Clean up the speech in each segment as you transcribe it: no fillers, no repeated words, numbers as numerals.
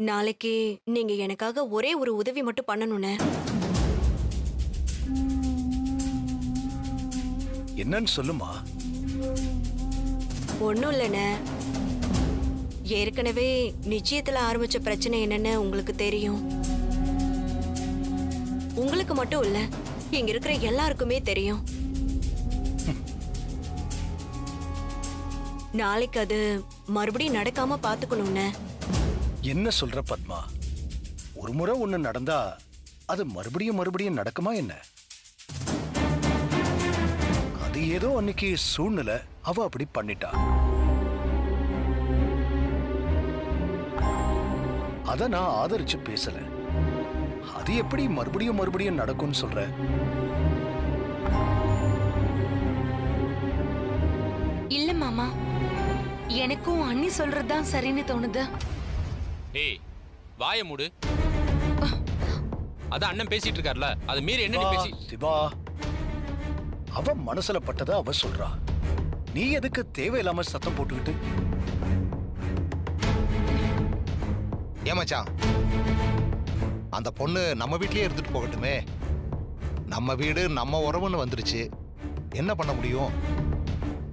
நாளைக்கு நீங்க எனக்காக ஒரே ஒரு உதவி மட்டும் பண்ணணும்னே. என்னன்னு சொல்லுமா. ஒண்ணும் இல்லைண்ணே. ஏற்கனவே நிச்சயத்துல ஆரம்பிச்ச பிரச்சனை என்னன்னு உங்களுக்கு தெரியும். உங்களுக்கு மட்டும் இல்ல, இங்க இருக்கிற எல்லாருக்குமே தெரியும். நாளைக்கு அது மறுபடியும் நடக்காம பாத்துக்கணும்னு. என்ன சொல்ற பத்மா? ஒரு முறை ஒண்ணு நடந்தா அது மறுபடியும் மறுபடியும் நடக்குமா என்ன? அது ஏதோ அன்னைக்கு சூழ்நிலை, அவ அப்படி பண்ணிட்டா. அத நான் ஆதரிச்சு பேசல. அது எப்படி மறுபடியும் மறுபடியும் நடக்கும்னு சொல்ற? இல்ல மாமா, எனக்கும் அண்ணி சொல்றதுதான் சரின்னு தோணுது. ஏய், வாய மூடு. அதான் அண்ணன் பேசிட்டு இருக்கார்ல, அது மீறி என்ன பேசி? சிவா, அவ மனசுல பட்டதை அவ சொல்றா. நீ எதுக்கு தேவையில்லாம சத்தம் போட்டுக்கிட்டு? ஏமாச்சான், அந்த பொண்ணு நம்ம வீட்லயே இருந்துட்டு போகட்டுமே. நம்ம வீடு நம்ம உறவுன்னு வந்துருச்சு, என்ன பண்ண முடியும்?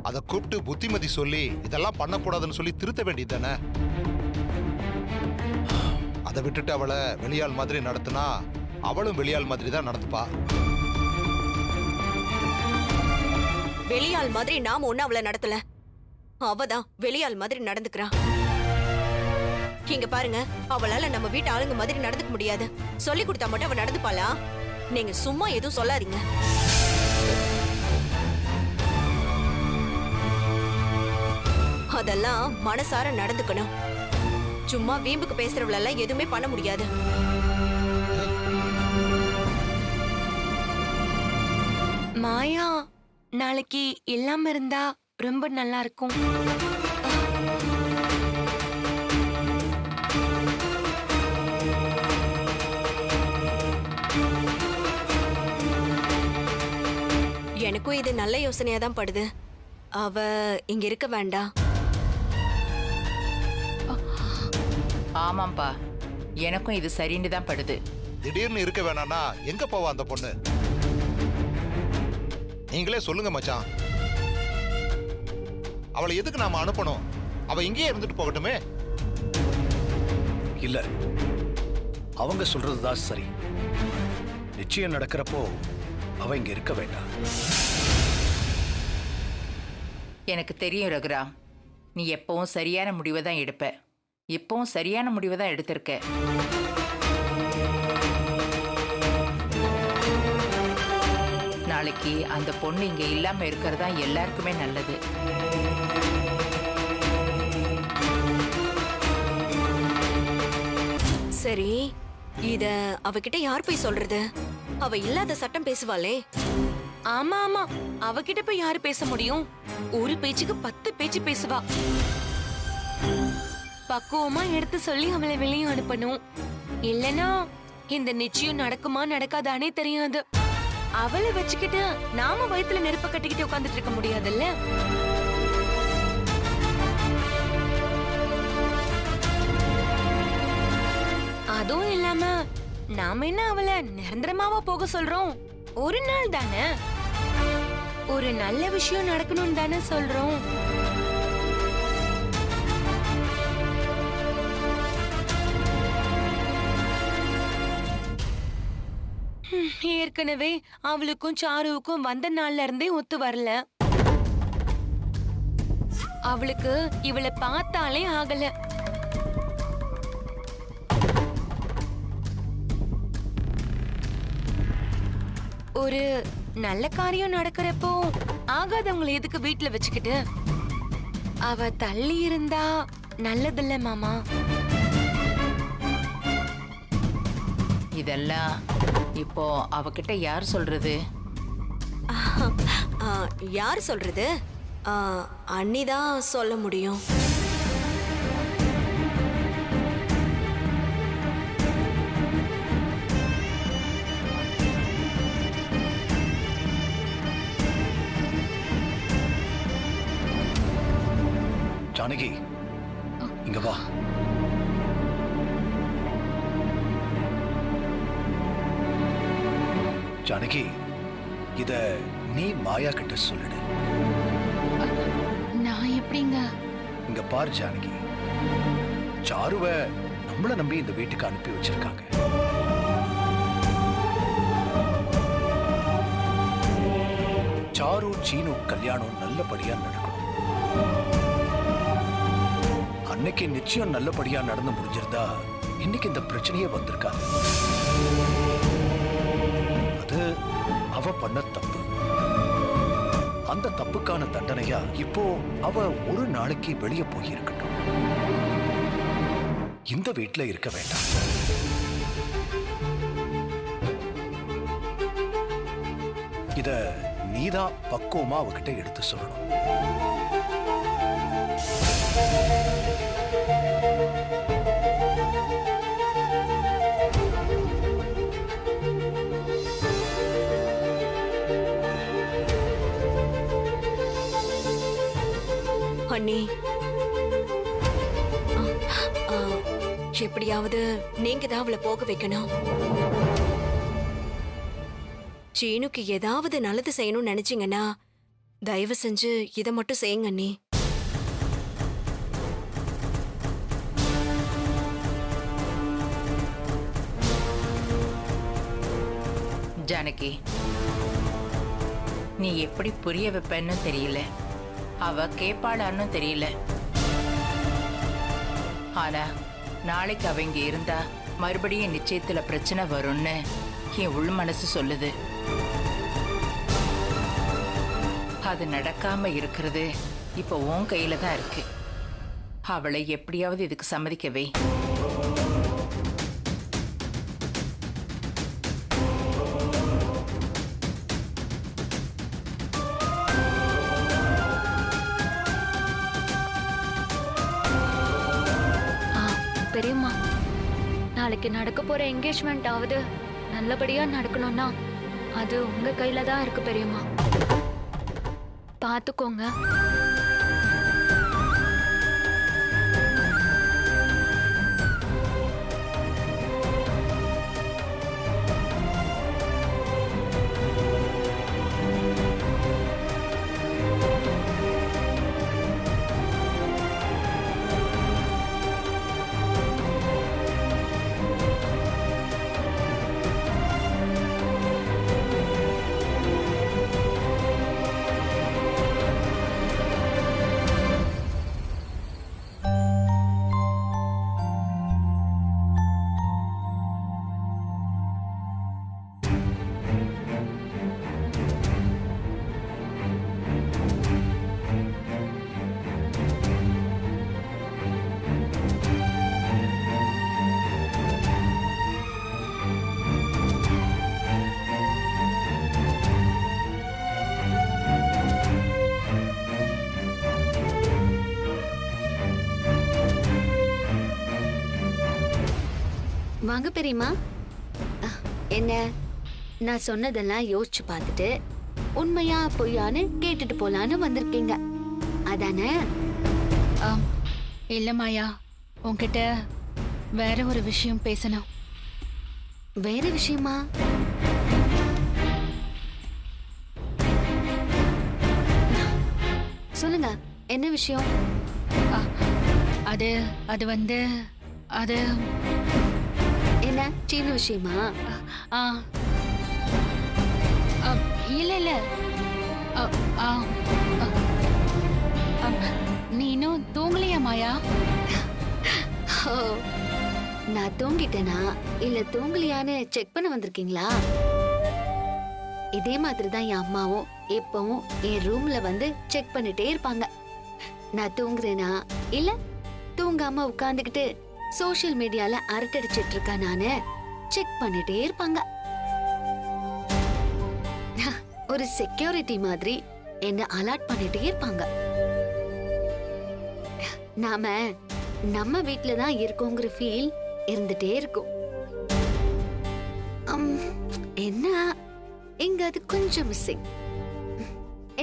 அதை கூப்பிட்டு புத்திமதி சொல்லி இதெல்லாம் பண்ணக்கூடாதுன்னு சொல்லி திருத்த வேண்டியது தானே. அதை விட்டுட்டு அவளை வெளியாள் மாதிரி நடத்தினா அவளும் வெளியாள் மாதிரி தான் நடந்துப்பா. வெளியாள் மாதிரி நாம ஒண்ணு அவளை நடத்தல, அவதான் வெளியாள் மாதிரி நடந்துக்கிறா. இங்க பாருங்க, அவளால நம்ம வீட்டு ஆளுங்க மாதிரி நடந்துக்க முடியாது. சொல்லி கொடுத்தா மட்டும் அவ நடந்துப்பாளா? நீங்க சும்மா எதுவும் சொல்லாதீங்க. அதெல்லாம் மனசார நடந்துக்கணும். சும்மா வீம்புக்கு பேசுறவளெல்லாம் எதுவுமே பண்ண முடியாது. மாயா நாளைக்கு இல்லாம இருந்தா ரொம்ப நல்லா இருக்கும். எனக்கும் இது நல்ல யோசனையா தான் படுது. அவ இங்க இருக்க வேண்டாம். ஆமாம்பா, எனக்கும் இது சரின்னு தான் படுது. திடீர்னு இருக்க வேணாம்னா எங்க போவா அந்த பொண்ணு? நீங்களே சொல்லுங்க மச்சான். அவளை எதுக்கு நாம அனுப்பணும்? அவ இங்கேயே இருந்துட்டு போகட்டுமே. இல்ல, அவங்க சொல்றதுதான் சரி. நிச்சயம் நடக்கிறப்போ அவ இங்க இருக்க வேண்டாம். எனக்கு தெரியும் ரகுராம், நீ எப்பவும் சரியான முடிவை தான் எடுப்ப. இப்பவும் சரியான முடிவை தான் எடுத்திருக்க. நாளைக்கு அந்த பொண்ணு இங்க இல்லாம இருக்கிறதா எல்லாருக்குமே நல்லது. சரி, இத அவகிட்ட யார் போய் சொல்றது? அவ இல்லாத சட்டம் பேசுவாளே. ஆமா ஆமா, அவகிட்ட போய் யாரு பேச முடியும்? ஒரு பேச்சுக்கு 10 பேச்சு பேசுவா. பக்குவமா எடுத்து சொல்லி அவளை வெளியே அனுப்பணும். இல்லனா இந்த நிச்சயம் நடக்குமா நடக்காதானே தெரியாது. அவளை வச்சுக்கிட்டு நாம வயித்துல நெருப்ப கட்டிக்கிட்டு உட்கார்ந்துட்டு இருக்க முடியாதுல்ல. அதுவும் இல்லாம நாம என்ன அவளை நிரந்தரமாவா போக சொல்றோம்? ஒரு நாள் தானே, ஒரு நல்ல விஷயம் நடக்கணும்னு தானே சொல்றோம். ஏற்கனவே அவளுக்கும் சாருவுக்கும் வந்த நாள்ல இருந்தே ஒத்து வரல. அவளுக்கு இவளை பார்த்தாலே ஆகல. ஒரு நல்ல காரியம் நடக்கிறப்போ ஆகாதவங்களை எதுக்கு வீட்டுல வச்சுக்கிட்டு? அவ தள்ளி இருந்தா நல்லதில்ல மாமா. இதெல்லாம் இப்போ அவகிட்ட யார் சொல்றது? யார் சொல்றது? அண்ணிதான் சொல்ல முடியும். ஜானகி, இங்க வா. ஜானகி, இத நீ மாயா கிட்ட சொல்லிடு. நான் எப்படிங்க? இங்க பாரு ஜானகி, சாருவ நம்மள நம்பி இந்த வீட்டுக்கு அனுப்பி வச்சிருக்காங்க. சாரு சீனு கல்யாணம் நல்லபடியா நடக்கணும். அன்னைக்கு நிச்சயம் நல்லபடியா நடந்து முடிஞ்சிருந்தா இன்னைக்கு இந்த பிரச்சனையே வந்திருக்காது. அது அவ பண்ண தப்பு. அந்த தப்புக்கான தண்டனையா இப்போ அவ ஒரு நாளைக்கு வெளியே போய் இருக்கட்டும். இந்த வீட்ல இருக்க வேண்டாம். இத நீதான் பக்குவமா அவகிட்ட எடுத்து சொல்லணும். அண்ணி, எப்படியாவது நீங்க தான் அவளை போக வைக்கணும். சீனுக்கு ஏதாவது நல்லது செய்யணும்னு நினைச்சீங்கன்னா தயவு செஞ்சு இதை மட்டும் செய்யுங்க அண்ணி. ஜானகி, நீ எப்படி புரிய வைப்பன்னு தெரியல, அவ கேப்பாளான்னு தெரியல. ஆனா நாளைக்கு அவ இங்க இருந்தா மறுபடியும் நிச்சயத்துல பிரச்சனை வரும்னு என் உள் மனசு சொல்லுது. அது நடக்காம இருக்கிறது இப்ப உன் கையில தான் இருக்கு. அவளை எப்படியாவது இதுக்கு சம்மதிக்கவே. பெரியம்மா, நாளைக்கு நடக்க போற என்கேஜ்மெண்ட் ஆவது நல்லபடியா நடக்கணும்னா அது உங்க கையில தான் இருக்கு பெரியம்மா. பாத்துக்கோங்க. வாங்க பெரியம்மா. என்ன, நான் சொன்னதெல்லாம் யோசிச்சு பார்த்துட்டு உண்மையா பொய்யான்னு கேட்டுட்டு போலான்னு வந்திருக்கீங்க அதானே? இல்ல மாயா, உன்கிட்ட வேற ஒரு விஷயம் பேசணும். வேற விஷயமா? சொல்லுங்க, என்ன விஷயம்? அது அது வந்து அது என்ன, சீனு விஷயமா? இல்ல இல்ல, நீ இன்னும் தூங்கலையா மாயா? ஓ, நான் தூங்கிட்டேனா இல்ல தூங்கலையான்னு செக் பண்ண வந்திருக்கீங்களா? இதே மாதிரி தான் என் அம்மாவும் எப்பவும் என் ரூம்ல வந்து செக் பண்ணிட்டே இருப்பாங்க. நான் தூங்குறேனா இல்ல தூங்காம உட்கார்ந்துகிட்டு சோஷியல் மீடியால அரட்டடிச்சிட்டு இருக்கா நானு செக் பண்ணிட்டே இருப்பாங்க. ஒரு செக்யூரிட்டி மாதிரி என்ன அலர்ட் பண்ணிட்டே இருப்பாங்க. நாம நம்ம வீட்ல தான் இருக்கோங்கிற ஃபீல் இருந்துட்டே இருக்கும். என்ன, இங்க அது கொஞ்சம் மிஸ்ஸிங்.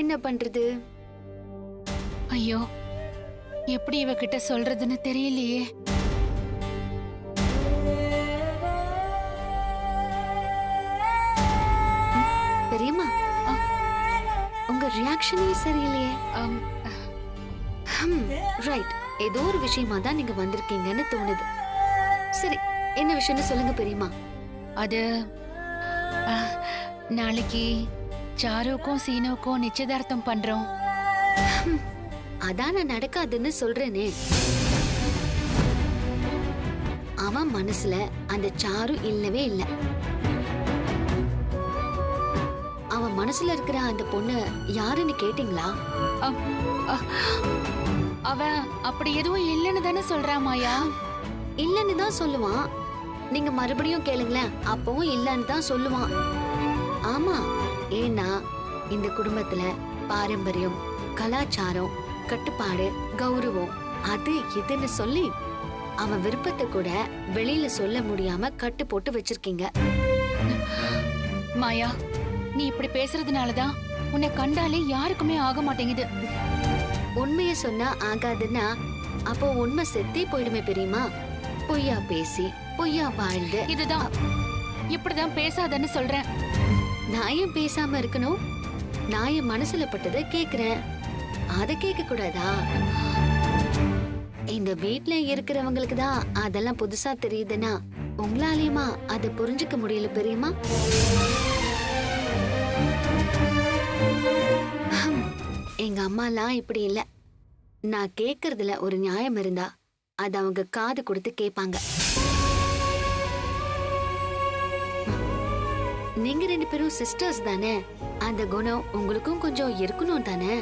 என்ன பண்றது? ஐயோ, எப்படி இவகிட்ட சொல்றதுன்னு தெரியலையே. சரியில்லையே. ரைட், ஏதோ ஒரு விஷயமா தான் நீங்க வந்திருக்கீங்கன்னு தோணுது. சரி, என்ன விஷயம்னு சொல்லுங்க பெரியம்மா. அது நாளைக்கு சாருக்கும் சீனுக்கும் நிச்சயதார்த்தம் பண்றோம். அதான் நான் நடக்காதுன்னு சொல்றேனே. அவன் மனசுல அந்த சாரு இல்லவே இல்ல. அவன் மனசுல இருக்கிற அந்த பொண்ணு யாருன்னு கேட்டீங்களா? அவ அப்படி எதுவும் இல்லைன்னு தானே சொல்றா மாயா. இல்லன்னு தான் சொல்லுவான். நீங்க மறுபடியும் கேளுங்களேன், அப்பவும் இல்லன்னு தான் சொல்லுவான். ஆமா, ஏன்னா இந்த குடும்பத்துல பாரம்பரியம், கலாச்சாரம், கட்டுப்பாடு, கௌரவம் அது இதுன்னு சொல்லி அவன் விருப்பத்தை கூட வெளியில சொல்ல முடியாம கட்டு போட்டு வச்சிருக்கீங்க. மாயா, நீ இப்படி பேசுறதுனாலதான் உன்னை கண்டாலே யாருக்குமே ஆக மாட்டேங்குது. உண்மைய சொன்னா ஆகாதுன்னா அப்போ உண்மை செத்தே போயிடுமே பெரியமா. பொய்யா பேசி பொய்யா வாழ்ந்து இதுதான் இப்படிதான் பேசாதன்னு சொல்றேன். நான் ஏன் பேசாம இருக்கணும்? நான் என் மனசுல பட்டதை கேக்குறேன். அத கேட்க கூடாதா? இந்த வீட்ல இருக்கிறவங்களுக்கு தான் அதெல்லாம் புதுசா தெரியுதுன்னா உங்களாலேயுமா அதை புரிஞ்சுக்க முடியல பெரியமா? எங்க அம்மாலாம் இப்படி இல்ல. நான் கேக்குறதுல ஒரு நியாயம் இருந்தா அது அவங்க காது கொடுத்து கேட்பாங்க. நீங்க 2 பேரும் சிஸ்டர்ஸ் தானே, அந்த குணம் உங்களுக்கும் கொஞ்சம் இருக்கணும் தானே.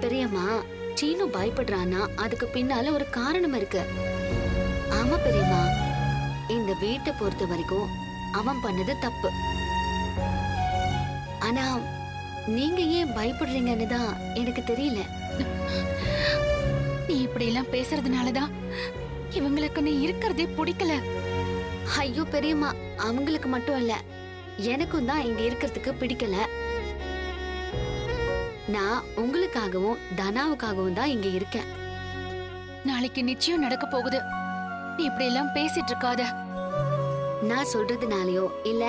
பெரியம்மா, சீனு பயப்படுறானா அதுக்கு பின்னால ஒரு காரணம் இருக்கு. ஆமா பெரியம்மா, இந்த வீட்டை பொறுத்த வரைக்கும் அவன் பண்ணது தப்பு. ஆனா நீங்க ஏன் பயப்படுறீங்கன்னு தான் எனக்கு தெரியல. நீ இப்படி எல்லாம் பேசுறதுனாலதான் இவங்களுக்கு நீ இருக்கிறதே பிடிக்கல. ஐயோ பெரியம்மா, அவங்களுக்கு மட்டும் இல்ல, எனக்கும் தான் இங்க இருக்கிறதுக்கு பிடிக்கல. நான் உங்களுக்காகவும் தனாவுக்காகவும் தான் இங்க இருக்கேன். நாளைக்கு நிச்சயம் நடக்க போகுது. நீ இப்படி எல்லாம் பேசிட்டு இருக்காத. நான் சொல்றதுனாலயோ இல்ல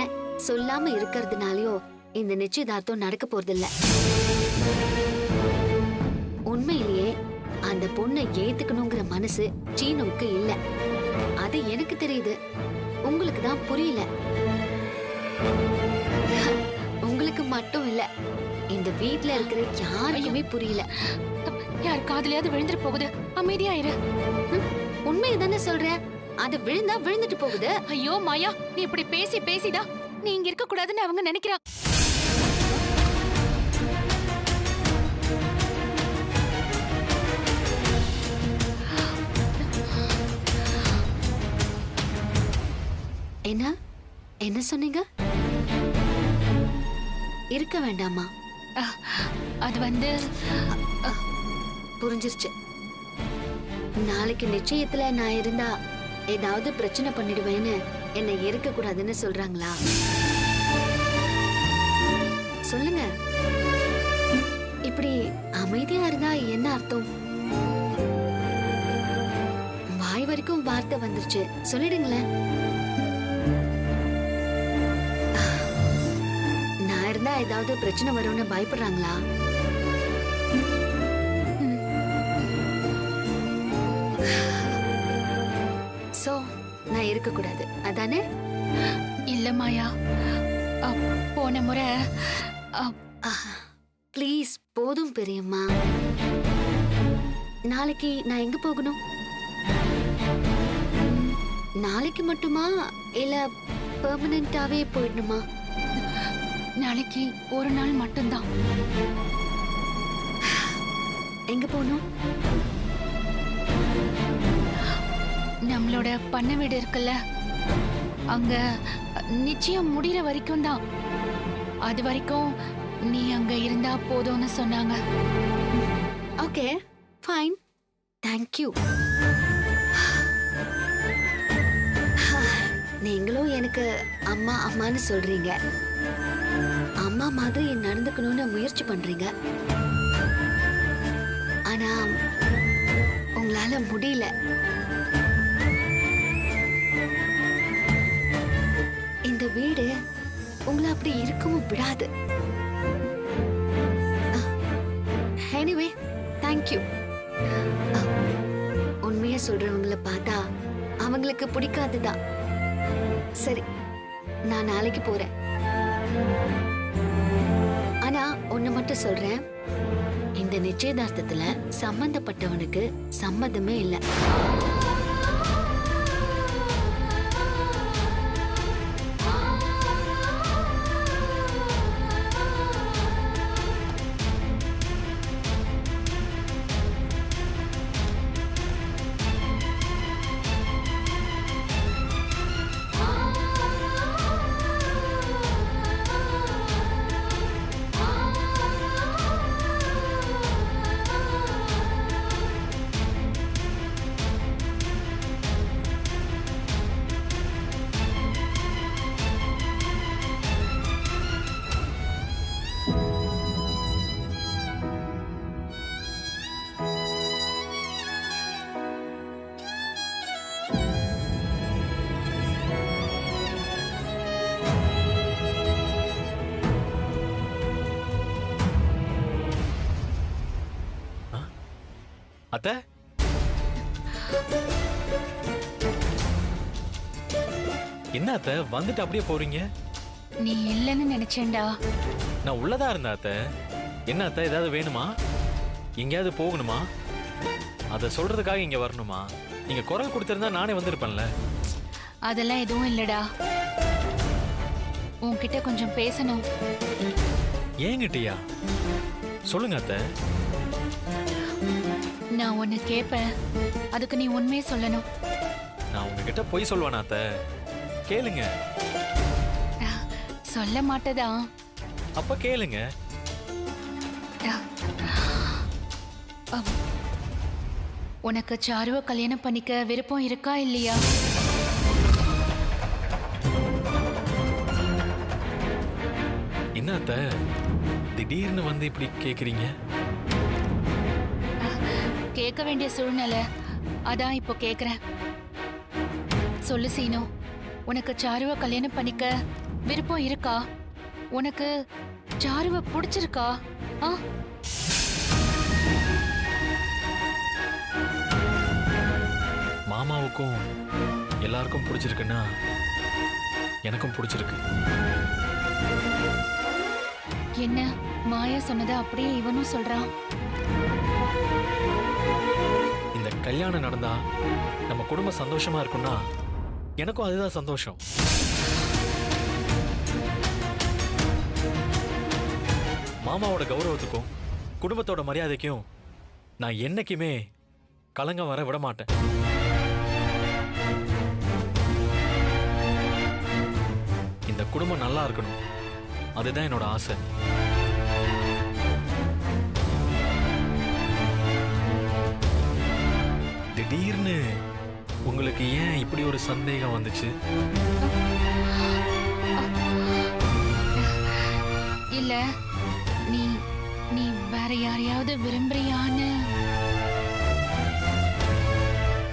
சொல்லாம இருக்கிறதுனாலயோ இந்த நிச்சயதார்த்தம் நடக்க போறதில்ல. உண்மையிலேயே அந்த பொண்ணை ஏத்துக்கணுங்கிற மனசு சீனுவுக்கு இல்ல. அது எனக்கு தெரியுது, உங்களுக்கு தான் புரியல. உங்களுக்கு மட்டும் இல்ல, இந்த வீட்ல இருக்கிற யாருக்குமே புரியல. யார் காதுலயாவது விழுந்துட்டு போகுது, அமைதியாயிரு. உண்மையை தானே சொல்றேன், அது விழுந்தா விழுந்துட்டு போகுது. ஐயோ மாயா, நீ இப்படி பேசி பேசிடா நீ இங்க இருக்க கூடாதுன்னு அவங்க நினைக்கிறா. என்ன என்ன சொன்னீங்க? இருக்க வேண்டாமா? அது வந்து புரிஞ்சிருச்சு. நாளைக்கு நிச்சயத்துல நான் இருந்தா ஏதாவது பிரச்சனை பண்ணிடுவேன்னு என்னை இருக்க கூடாதுன்னு சொல்றாங்களா? சொல்லுங்க. இப்படி அமைதியா இருந்தா என்ன அர்த்தம்? வாய் வரைக்கும் வார்த்தை வந்துருச்சு, சொல்லிடுங்களேன். நான் இருந்தா ஏதாவது பிரச்சனை வரும்னு பயப்படுறாங்களா? சோ நான் இருக்க கூடாது அதானே? இல்ல மாயா, போன முறை ப்ளீஸ் போதும் பெரியம்மா. நாளைக்கு நான் எங்க போகணும்? நாளைக்கு மட்டுமா இல்ல பெர்மனண்டாவே போயிடணுமா? நாளைக்கு ஒரு நாள் மட்டும்தான். எங்க போகணும்? நம்மளோட பண்ண வீடு இருக்குல்ல, அங்க நிச்சயம் முடிகிற வரைக்கும் தான். அது வரைக்கும் நீ அங்க இருந்தா போதும்னு சொன்னாங்க. Okay fine, thank you. நீங்களும் எனக்கு அம்மா அம்மான்னு சொல்றீங்க. அம்மா மாதிரி நடந்துக்கணும்னு முயற்சி பண்றீங்க. ஆனா உங்களால முடியல. இந்த வீடு உங்களை அப்படி இருக்கவும் விடாது. Anyway thank you. உண்மையா சொல்றவங்கள பார்த்தா அவங்களுக்கு பிடிக்காதுதான். சரி, நான் நாளைக்கு போறேன். ஆனா ஒண்ணு மட்டும் சொல்றேன், இந்த நிச்சயதார்த்தத்துல சம்பந்தப்பட்டவனுக்கு சம்மதமே இல்லை. அத்தை, என்ன அத்தை வந்துட்டு அப்படியே போறீங்க? நீ இல்லைன்னு நினைச்சேன்டா. நான் உள்ளதா இருந்தேன் அத்தை. என்ன அத்தை, ஏதாவது வேணுமா? எங்கேயாவது போகணுமா? அதை சொல்றதுக்காக இங்க வரணுமா? நீங்க குரல் கொடுத்திருந்தா நானே வந்திருப்பேன்ல. அதெல்லாம் எதுவும் இல்லடா. உன்கிட்ட கொஞ்சம் பேசணும். ஏங்கிட்டியா? சொல்லுங்க அத்தை. நான் ஒன்னு கேட்பேன், அதுக்கு நீ உண்மையே சொல்லணும். நான் உங்ககிட்ட பொய் சொல்லுவேனா அத்தை? கேளுங்க. சொல்ல மாட்டதா? அப்ப கேளுங்க. உனக்கு சாருவ கல்யாணம் பண்ணிக்க விருப்பம் இருக்கா இல்லையா? என்ன அத்தை, திடீர்னு வந்து இப்படி கேக்குறீங்க? கேட்க வேண்டிய சூழ்நிலை, அதான் இப்போ கேக்குறேன். சொல்லு சீனு, உனக்கு சாருவ கல்யாணம் பண்ணிக்க விருப்பம் இருக்கா? உனக்கு சாருவ பிடிச்சிருக்கா? ஆ? மாமாவுக்கும் எல்லாருக்கும் பிடிச்சிருக்குன்னா எனக்கும் பிடிச்சிருக்கு. என்ன மாயா சொன்னதை அப்படியே இவனும் சொல்றான். இந்த கல்யாணம் நடந்தா நம்ம குடும்பம் சந்தோஷமா இருக்கும்னா எனக்கும் அதுதான் சந்தோஷம். மாமாவோட கௌரவத்துக்கும் குடும்பத்தோட மரியாதைக்கும் நான் என்னைக்குமே கலங்கம் வர விட மாட்டேன். இந்த குடும்பம் நல்லா இருக்கணும், அதுதான் என்னோட ஆசை. திடீர்னு உங்களுக்கு ஏன் இப்படி ஒரு சந்தேகம் வந்துச்சு? இல்ல, நீ நீ வேற யாரையாவது விரும்புறியான்னு.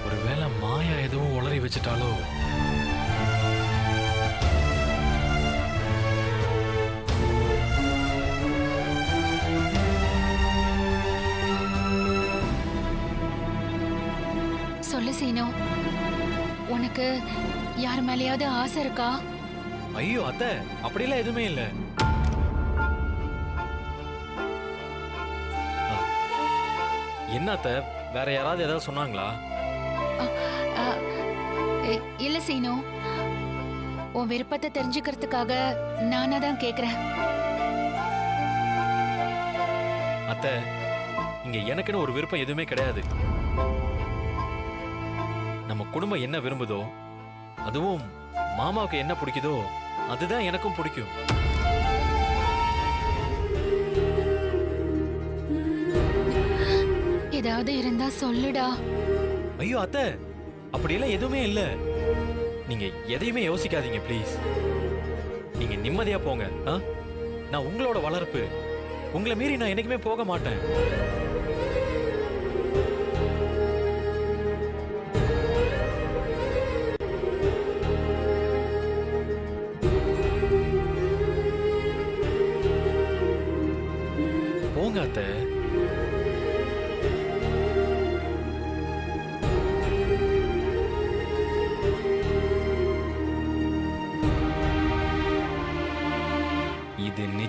ஒருவேளை மாயா எதுவும் உளறி வச்சுட்டாலோ? சொல்லு சீனு, உனக்கு யார் மேலேயாவது ஆசை இருக்கா? ஐயோ அத்தை, அப்படிலாம் எதுவுமே இல்ல. என்ன அத்தை, வேற யாராவது ஏதாவது சொன்னாங்களா? இல்ல சீனு, உன் விருப்பத்தை தெரிஞ்சுக்கிறதுக்காக நானா தான் கேக்குறேன். அத்தை, இங்க எனக்குன்னு ஒரு விருப்பம் எதுவுமே கிடையாது. நம்ம குடும்பம் என்ன விரும்புதோ, அதுவும் மாமாவுக்கு என்ன பிடிக்குதோ அதுதான் எனக்கும் பிடிக்கும். ஏதாவது இருந்தா சொல்லுடா. ஐயோ அத்தை, அப்படியெல்லாம் எதுவுமே இல்ல. நீங்க எதையுமே யோசிக்காதீங்க ப்ளீஸ். நீங்க நிம்மதியா போங்க. நான் உங்களோட வளர்ப்பு, உங்களை மீறி நான் என்னைக்குமே போக மாட்டேன்.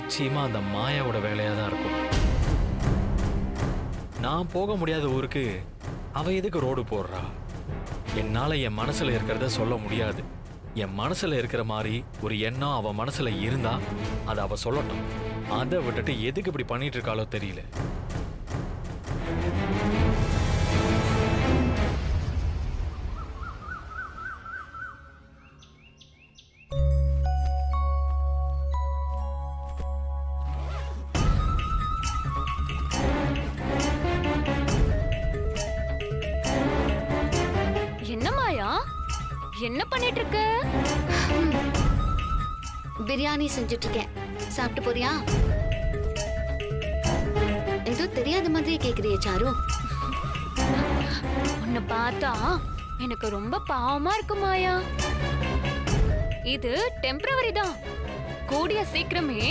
நிச்சயமா அந்த மாயாவோட வேலையா தான் இருக்கும். நான் போக முடியாத ஊருக்கு அவ எதுக்கு ரோடு போடுறா? என்னால என் மனசுல இருக்கிறத சொல்ல முடியாது. என் மனசுல இருக்கிற மாதிரி ஒரு எண்ணம் அவ மனசுல இருந்தா அதை அவ சொல்லட்டும். அதை விட்டுட்டு எதுக்கு இப்படி பண்ணிட்டு இருக்காளோ தெரியல. என்ன மாயா, என்ன பண்ணிட்டு இருக்க? பிரியாணி செஞ்சுட்டு இருக்கேன். சாப்பிட்டு போறியா? ஏதோ தெரியாத மாதிரியே கேக்குறியே சாரு. உன்னை பார்த்தா எனக்கு ரொம்ப பாவமா இருக்கு மாயா. இது டெம்பரவரி தான். கூடிய சீக்கிரமே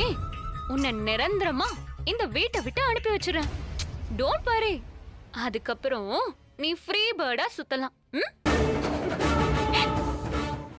உன்னை நிரந்தரமா இந்த வீட்டை விட்டு அனுப்பி வச்சிடுறேன். Don't worry. அதுக்கப்புறம் நீ ஃப்ரீ பேர்டா சுத்தலாம்.